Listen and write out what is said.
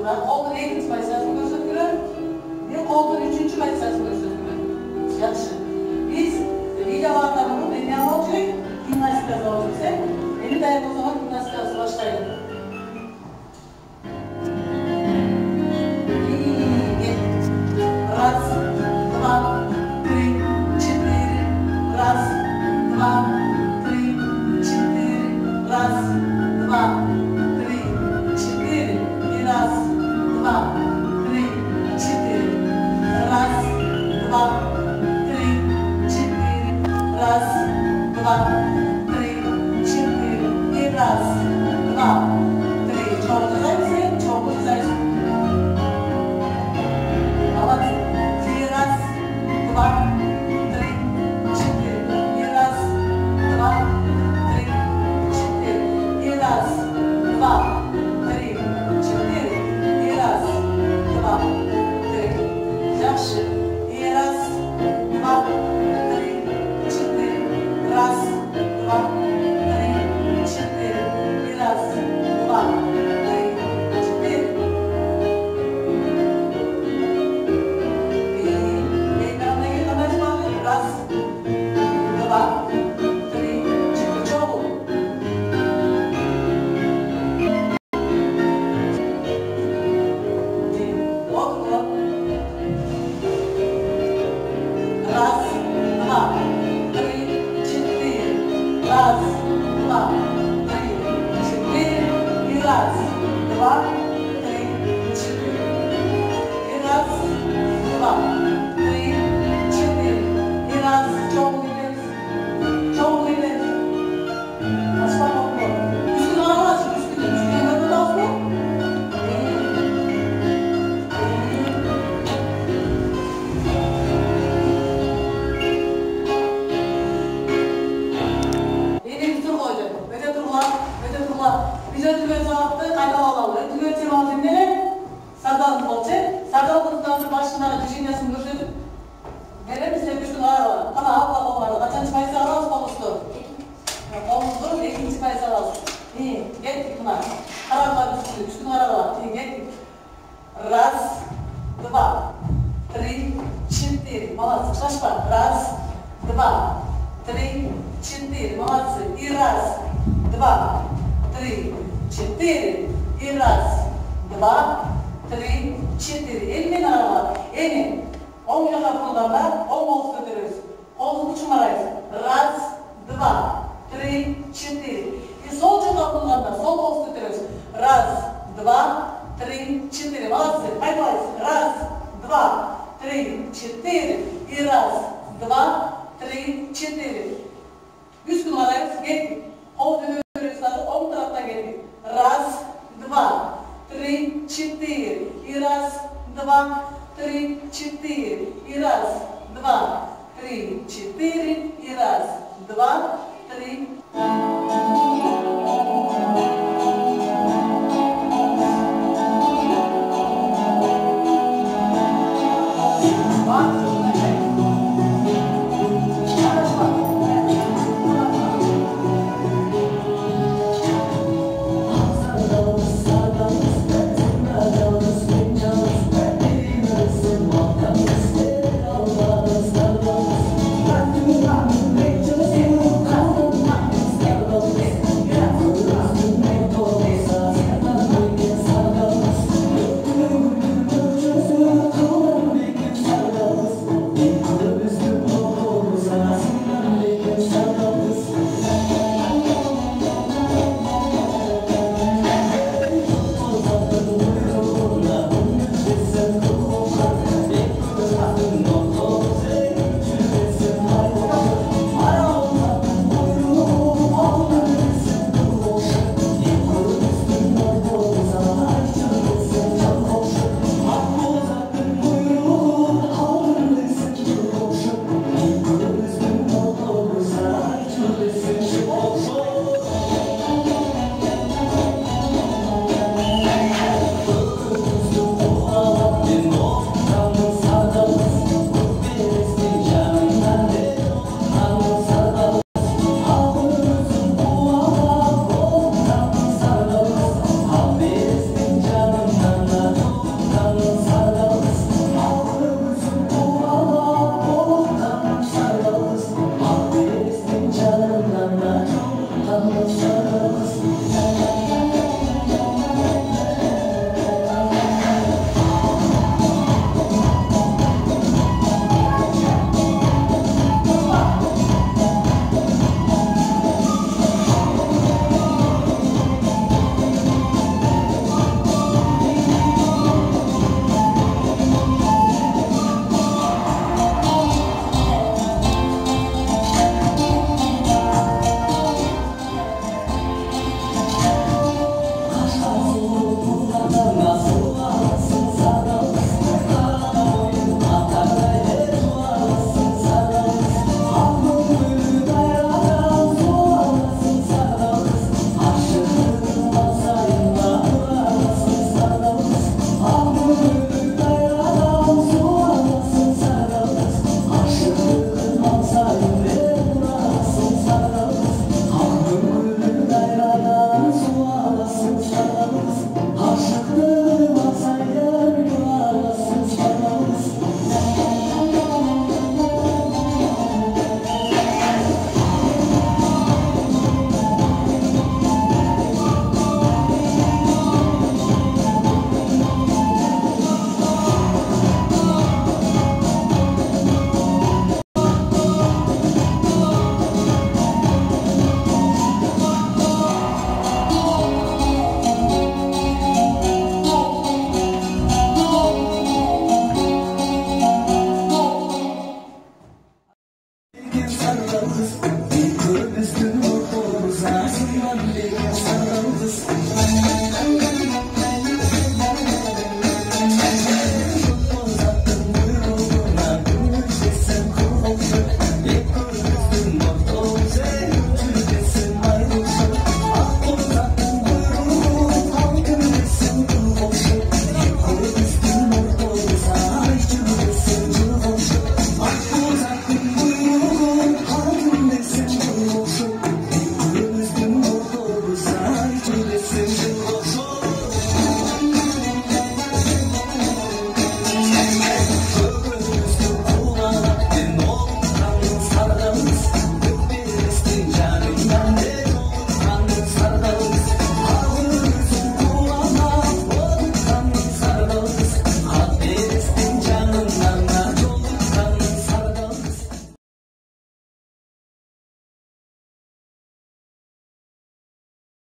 Тура. Қолдың екінші позициясын көрсеткілер. Мен қолдың үшінші позициясын көрсеткілер. Жақсы. Biz videolarda bunu dinleyen olacak. Gimnastikası olacak. Beni dayanıp o zaman gimnastikası başlayalım. Раз, два, три, четыре. Раз, два, три, четыре. Раз, два, три, четыре. И раз, два, три, четыре. Раз, два, три, четыре. Раз, два, три, четыре. И раз, два, три. Çok güzel, çok güzel. Молодцы. И раз, два, три, четыре. И раз, два, три, четыре. И раз, два, три, четыре. И раз, два, три. Дальше. И раз, два, три, четыре. Раз, два, три, четыре. И раз, два, три, четыре. Раз, два, три, четыре. Чего? Вот. Раз, два, три, четыре. Раз, два, три, четыре. И раз, два, три, четыре. И раз, два, три, четыре. И раз, çok ileri. Çok ileri. Açma bakma. Üstün arama açın. Üstün yanında da olsun. Elimizi koyduk. Öte durma. Biz ötüme cevaptı. Kayda alalım. Ötüme cevabı ne? Sardalın olacak. Sardal kılıklarının başından düşüncesini gördük. Verir misin? Üstün araba. Ama abla babardı. Kaçıncı payısı alalım kolumuzdu? Kolumuzdu. İkinci payısı alalım. İyi. Gittik buna. Arabalar üstün araba. İyi gittik. Раз, два, три, четыре. Молодцы. Шашпа. Раз, два, три, четыре. Молодцы. И раз, два, три, четыре. И раз, два, три, четыре. Elmen araba. Elmen. 10 yaka kullanma, 10 boğuz götürürüz. Kolunu uçmarayız. Раз, два, три, четыре. И sol yaka kullanma, sol boğuz götürürüz. Раз, два, три, четыре. Молодцы. Пойдем. Раз, два, три, четыре. И раз, два, три, четыре. 100 numarayız. Gittik. Kol dönüyoruz. 10 taraftan gittik. Раз, два, три, четыре. И раз, два, три, четыре. И раз, два, три, четыре. И раз, два, три.